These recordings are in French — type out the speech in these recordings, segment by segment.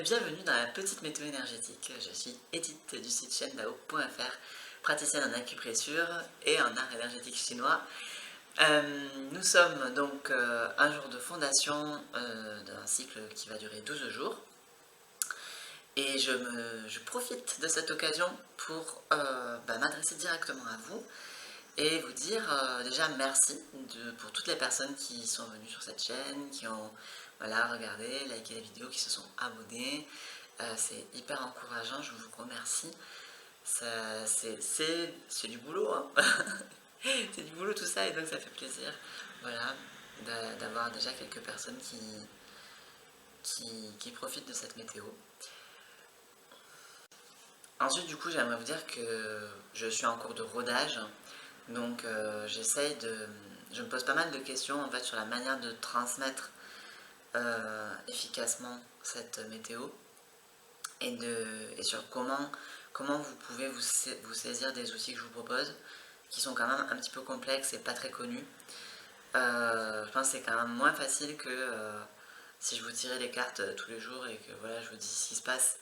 Bienvenue dans la petite météo énergétique. Je suis Edith du site chaîne-dao.fr, praticienne en acupressure et en art énergétique chinois. Nous sommes donc un jour de fondation d'un cycle qui va durer 12 jours. Et je profite de cette occasion pour m'adresser directement à vous et vous dire déjà merci pour toutes les personnes qui sont venues sur cette chaîne, qui ont regardé, liké la vidéo, qui se sont abonnés. C'est hyper encourageant, je vous remercie. C'est du boulot, hein. C'est du boulot tout ça, et donc ça fait plaisir, voilà, d'avoir déjà quelques personnes qui profitent de cette météo. Ensuite, du coup, j'aimerais vous dire que je suis en cours de rodage, donc je me pose pas mal de questions en fait sur la manière de transmettre efficacement cette météo et sur comment vous pouvez vous saisir des outils que je vous propose, qui sont quand même un petit peu complexes et pas très connus. Je pense que c'est quand même moins facile que si je vous tirais les cartes tous les jours et que voilà, je vous dis ce qui se passe.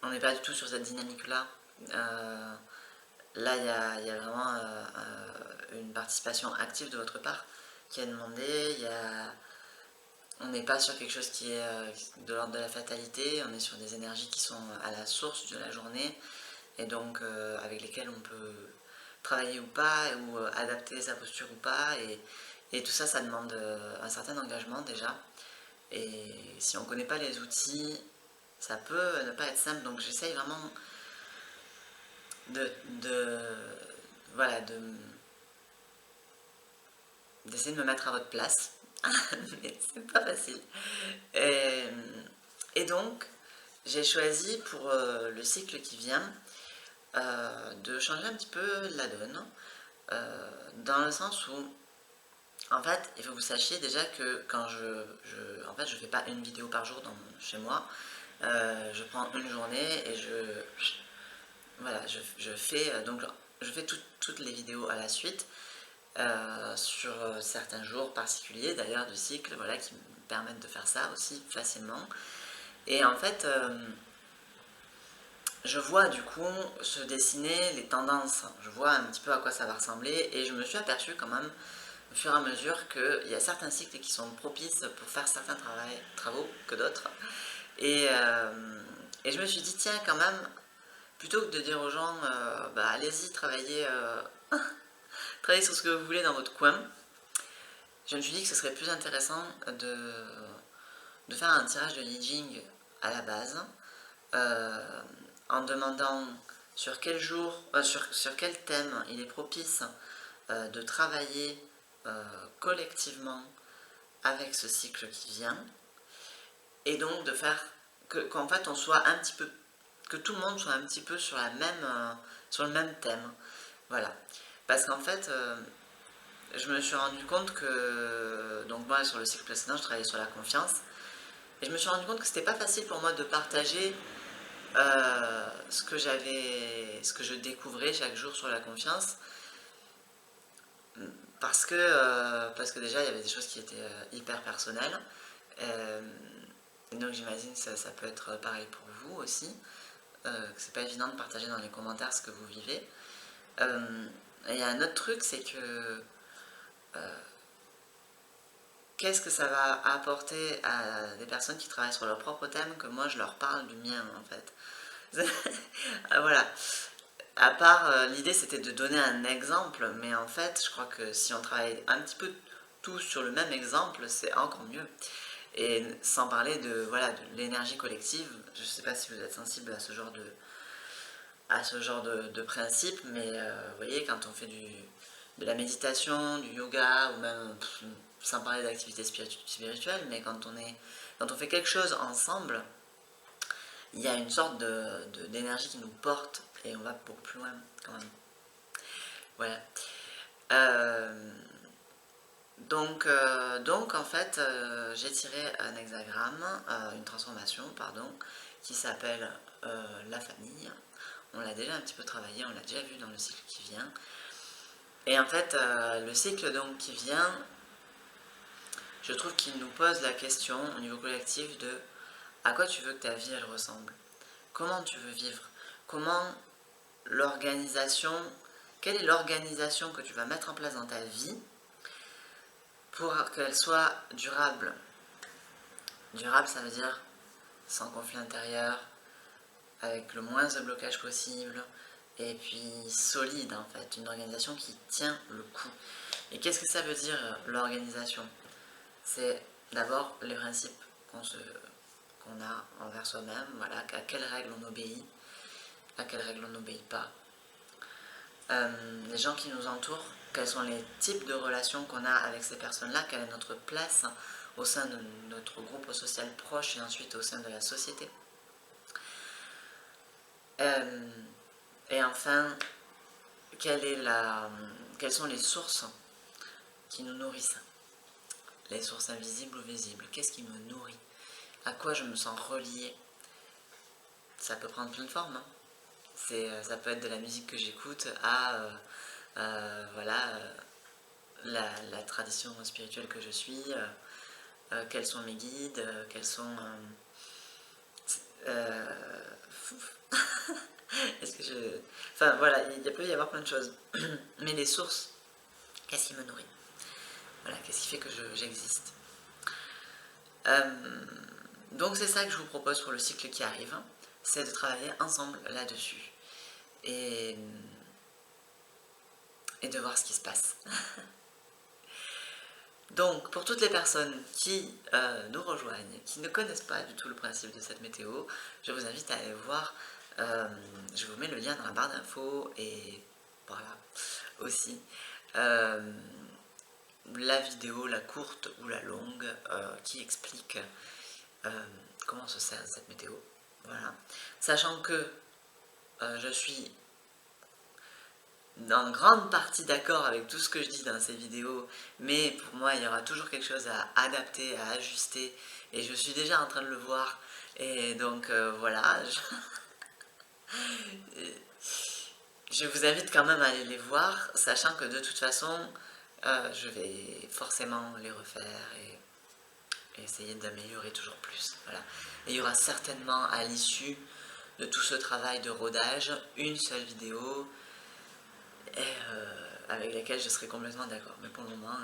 On n'est pas du tout sur cette dynamique-là. Là, il y a vraiment une participation active de votre part qui est demandée. On n'est pas sur quelque chose qui est de l'ordre de la fatalité, on est sur des énergies qui sont à la source de la journée et donc avec lesquelles on peut travailler ou pas, ou adapter sa posture ou pas, et tout ça, ça demande un certain engagement déjà. Et si on ne connaît pas les outils, ça peut ne pas être simple, donc j'essaye vraiment d'essayer de me mettre à votre place, mais c'est pas facile. Et donc, j'ai choisi pour le cycle qui vient de changer un petit peu la donne, dans le sens où, en fait, il faut que vous sachiez déjà que quand en fait, je fais pas une vidéo par jour chez moi, je prends une journée et je fais toutes les vidéos à la suite, sur certains jours particuliers d'ailleurs de cycle, voilà, qui me permettent de faire ça aussi facilement. Et en fait, je vois du coup se dessiner les tendances, je vois un petit peu à quoi ça va ressembler, et je me suis aperçue quand même au fur et à mesure qu'il y a certains cycles qui sont propices pour faire certains travaux que d'autres. Et je me suis dit, tiens, quand même, plutôt que de dire aux gens, allez-y, travaillez sur ce que vous voulez dans votre coin, je me suis dit que ce serait plus intéressant de faire un tirage de Li Jing à la base, en demandant sur quel jour, sur quel thème il est propice de travailler collectivement avec ce cycle qui vient, et donc de faire qu'en fait on soit un petit peu, que tout le monde soit un petit peu sur le même thème, voilà. Parce qu'en fait, je me suis rendu compte que, donc moi sur le cycle précédent, je travaillais sur la confiance, et je me suis rendu compte que c'était pas facile pour moi de partager ce que je découvrais chaque jour sur la confiance, parce que déjà il y avait des choses qui étaient hyper personnelles, donc j'imagine que ça peut être pareil pour vous aussi, que c'est pas évident de partager dans les commentaires ce que vous vivez. Et il y a un autre truc, c'est que qu'est-ce que ça va apporter à des personnes qui travaillent sur leur propre thème que moi je leur parle du mien, en fait. Voilà. À part, l'idée c'était de donner un exemple, mais en fait je crois que si on travaille un petit peu tous sur le même exemple, c'est encore mieux. Et sans parler de l'énergie collective, je ne sais pas si vous êtes sensible à ce genre de principe, mais vous voyez, quand on fait de la méditation, du yoga, ou même sans parler d'activité spirituelle, mais quand on fait quelque chose ensemble, il y a une sorte d'énergie qui nous porte, et on va beaucoup plus loin quand même. Voilà. Donc en fait, j'ai tiré un hexagramme, une transformation, pardon, qui s'appelle la famille. On l'a déjà un petit peu travaillé, on l'a déjà vu dans le cycle qui vient. Et en fait, le cycle donc qui vient, je trouve qu'il nous pose la question au niveau collectif de À quoi tu veux que ta vie elle ressemble? Comment tu veux vivre? Comment l'organisation, quelle est l'organisation que tu vas mettre en place dans ta vie pour qu'elle soit durable? Durable, ça veut dire sans conflit intérieur, avec le moins de blocage possible, et puis solide en fait, une organisation qui tient le coup. Et qu'est-ce que ça veut dire l'organisation? C'est d'abord les principes qu'on a envers soi-même, voilà, à quelles règles on obéit, à quelles règles on n'obéit pas. Les gens qui nous entourent, quels sont les types de relations qu'on a avec ces personnes-là, quelle est notre place au sein de notre groupe social proche et ensuite au sein de la société. Et enfin, quelles sont les sources qui nous nourrissent? Les sources invisibles ou visibles? Qu'est-ce qui me nourrit? À quoi je me sens reliée? Ça peut prendre plein de formes. Hein. Ça peut être de la musique que j'écoute à voilà, la tradition spirituelle que je suis, quels sont mes guides, quels sont... est-ce que je... Enfin voilà, il peut y avoir plein de choses. Mais les sources, qu'est-ce qui me nourrit? Voilà, qu'est-ce qui fait que j'existe? Donc c'est ça que je vous propose pour le cycle qui arrive, c'est de travailler ensemble là-dessus. Et de voir ce qui se passe. Donc, pour toutes les personnes qui nous rejoignent, qui ne connaissent pas du tout le principe de cette météo, je vous invite à aller voir. Je vous mets le lien dans la barre d'infos et voilà aussi la vidéo, la courte ou la longue, qui explique comment se sert cette météo. Voilà. Sachant que je suis en grande partie d'accord avec tout ce que je dis dans ces vidéos, mais pour moi il y aura toujours quelque chose à adapter, à ajuster, et je suis déjà en train de le voir, et donc voilà, je vous invite quand même à aller les voir, sachant que de toute façon je vais forcément les refaire et essayer d'améliorer toujours plus. Voilà. Et il y aura certainement à l'issue de tout ce travail de rodage une seule vidéo avec laquelle je serai complètement d'accord. Mais pour le moment,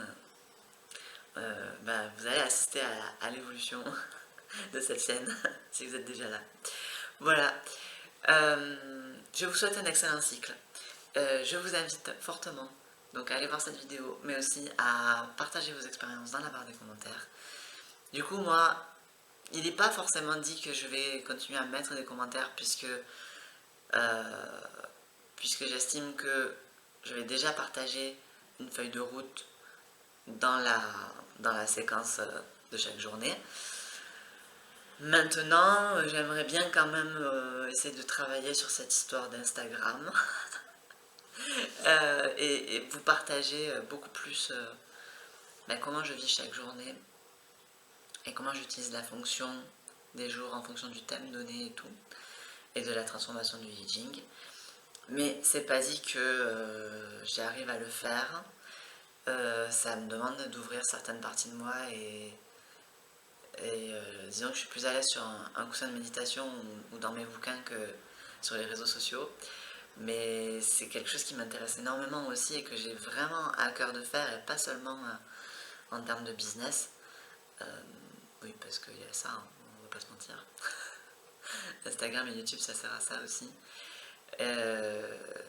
vous allez assister à l'évolution de cette chaîne, si vous êtes déjà là. Voilà. Je vous souhaite un excellent cycle. Je vous invite fortement donc à aller voir cette vidéo, mais aussi à partager vos expériences dans la barre des commentaires. Du coup, moi, il n'est pas forcément dit que je vais continuer à mettre des commentaires puisque j'estime que je vais déjà partager une feuille de route dans la séquence de chaque journée. Maintenant, j'aimerais bien quand même essayer de travailler sur cette histoire d'Instagram et vous partager beaucoup plus comment je vis chaque journée et comment j'utilise la fonction des jours en fonction du thème donné et tout, et de la transformation du I Ching. Mais c'est pas dit que j'arrive à le faire. Ça me demande d'ouvrir certaines parties de moi et disons que je suis plus à l'aise sur un coussin de méditation ou dans mes bouquins que sur les réseaux sociaux. Mais c'est quelque chose qui m'intéresse énormément aussi et que j'ai vraiment à cœur de faire, et pas seulement en termes de business. Oui, parce qu'il y a ça, hein, on va pas se mentir. Instagram et YouTube, ça sert à ça aussi.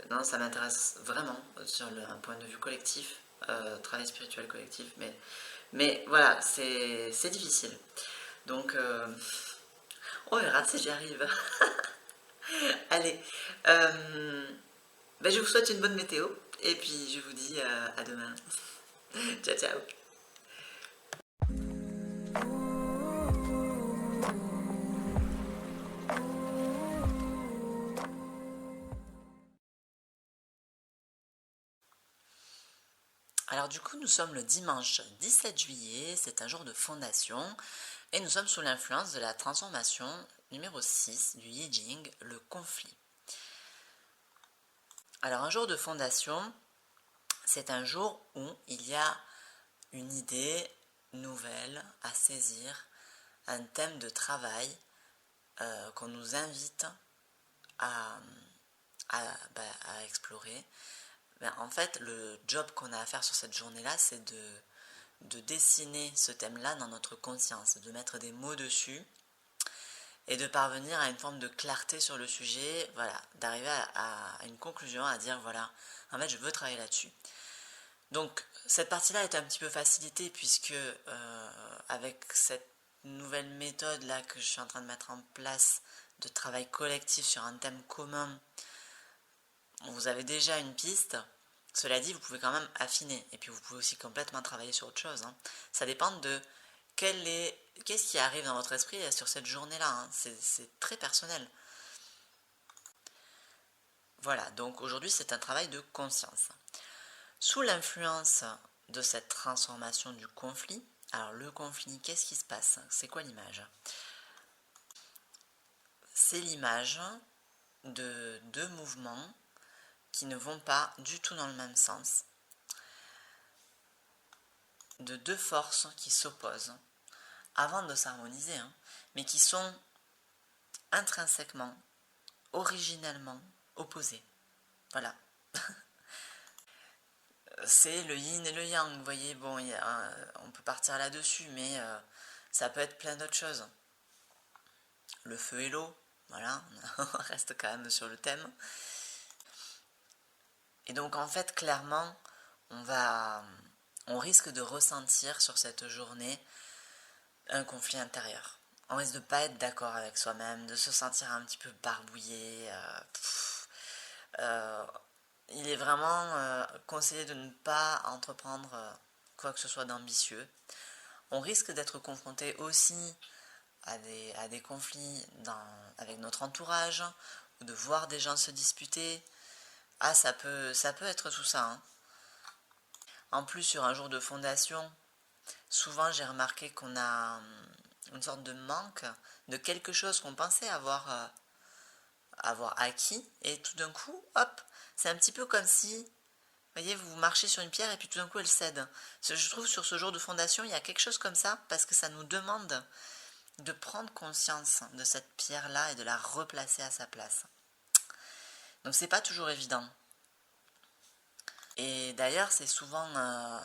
Non, ça m'intéresse vraiment sur un point de vue collectif, travail spirituel collectif, mais voilà, c'est difficile. Donc, on verra si j'y arrive. Allez, je vous souhaite une bonne météo, et puis je vous dis à demain. Ciao, ciao. Alors du coup, nous sommes le dimanche 17 juillet, c'est un jour de fondation, et nous sommes sous l'influence de la transformation numéro 6 du I Ching, le conflit. Alors un jour de fondation, c'est un jour où il y a une idée nouvelle à saisir, un thème de travail qu'on nous invite à, à explorer. Ben, en fait, le job qu'on a à faire sur cette journée-là, c'est de dessiner ce thème-là dans notre conscience, de mettre des mots dessus et de parvenir à une forme de clarté sur le sujet, voilà, d'arriver à une conclusion, à dire voilà, en fait je veux travailler là-dessus. Donc cette partie-là est un petit peu facilitée puisque avec cette nouvelle méthode là que je suis en train de mettre en place de travail collectif sur un thème commun, vous avez déjà une piste. Cela dit, vous pouvez quand même affiner et puis vous pouvez aussi complètement travailler sur autre chose. Ça dépend de qu'est-ce qui arrive dans votre esprit sur cette journée-là. C'est très personnel. Voilà, donc aujourd'hui c'est un travail de conscience. Sous l'influence de cette transformation du conflit, alors le conflit, qu'est-ce qui se passe? C'est quoi l'image? C'est l'image de deux mouvements qui ne vont pas du tout dans le même sens, de deux forces qui s'opposent avant de s'harmoniser, mais qui sont intrinsèquement, originellement opposés. Voilà. C'est le yin et le yang, vous voyez, bon, on peut partir là-dessus, mais ça peut être plein d'autres choses. Le feu et l'eau, voilà, on reste quand même sur le thème. Et donc en fait, clairement, on risque de ressentir sur cette journée un conflit intérieur. On risque de ne pas être d'accord avec soi-même, de se sentir un petit peu barbouillé. Il est vraiment conseillé de ne pas entreprendre quoi que ce soit d'ambitieux. On risque d'être confronté aussi à des conflits avec notre entourage, ou de voir des gens se disputer. Ah, ça peut être tout ça. En plus, sur un jour de fondation, souvent j'ai remarqué qu'on a une sorte de manque de quelque chose qu'on pensait avoir acquis, et tout d'un coup, hop, c'est un petit peu comme si, vous voyez, vous marchez sur une pierre et puis tout d'un coup elle cède. Je trouve sur ce jour de fondation, il y a quelque chose comme ça, parce que ça nous demande de prendre conscience de cette pierre-là et de la replacer à sa place. Donc c'est pas toujours évident. Et d'ailleurs, c'est souvent à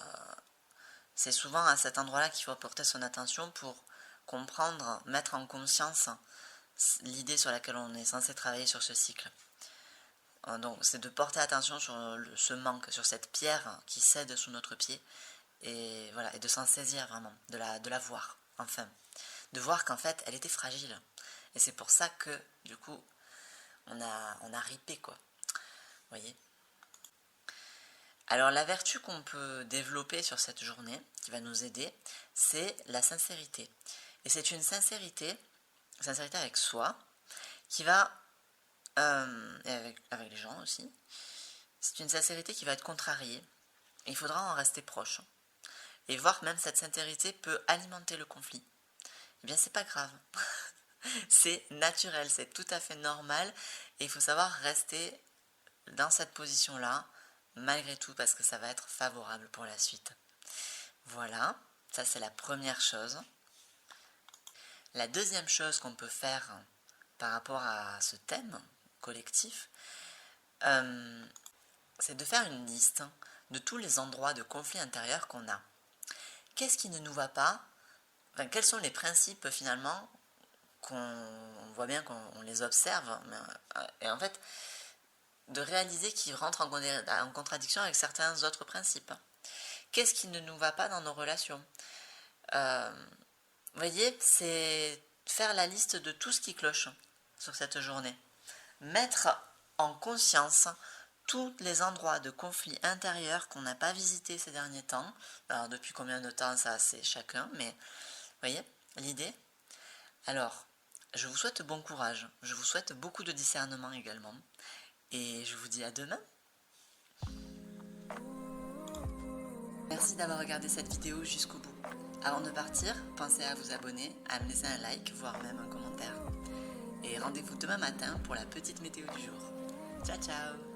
cet endroit-là qu'il faut porter son attention pour comprendre, mettre en conscience l'idée sur laquelle on est censé travailler sur ce cycle. Donc c'est de porter attention sur ce manque, sur cette pierre qui cède sous notre pied, et voilà, et de s'en saisir vraiment, de la voir, enfin. De voir qu'en fait, elle était fragile. Et c'est pour ça que, du coup, on a ripé, quoi. Vous voyez? Alors la vertu qu'on peut développer sur cette journée, qui va nous aider, c'est la sincérité. Et c'est une sincérité avec soi, qui va, et avec les gens aussi, c'est une sincérité qui va être contrariée. Il faudra en rester proche. Et voir que même cette sincérité peut alimenter le conflit. Eh bien, c'est pas grave. C'est naturel, c'est tout à fait normal. Et il faut savoir rester dans cette position-là, malgré tout, parce que ça va être favorable pour la suite. Voilà, ça c'est la première chose. La deuxième chose qu'on peut faire par rapport à ce thème collectif, c'est de faire une liste de tous les endroits de conflit intérieur qu'on a. Qu'est-ce qui ne nous va pas? Enfin, quels sont les principes finalement qu'on voit bien qu'on les observe, et en fait de réaliser qu'ils rentrent en contradiction avec certains autres principes. Qu'est-ce qui ne nous va pas dans nos relations? Vous voyez, c'est faire la liste de tout ce qui cloche sur cette journée. Mettre en conscience tous les endroits de conflit intérieur qu'on n'a pas visités ces derniers temps. Alors depuis combien de temps, ça c'est chacun, mais vous voyez l'idée? Alors, je vous souhaite bon courage, je vous souhaite beaucoup de discernement également, et je vous dis à demain. Merci d'avoir regardé cette vidéo jusqu'au bout. Avant de partir, pensez à vous abonner, à me laisser un like, voire même un commentaire. Et rendez-vous demain matin pour la petite météo du jour. Ciao ciao!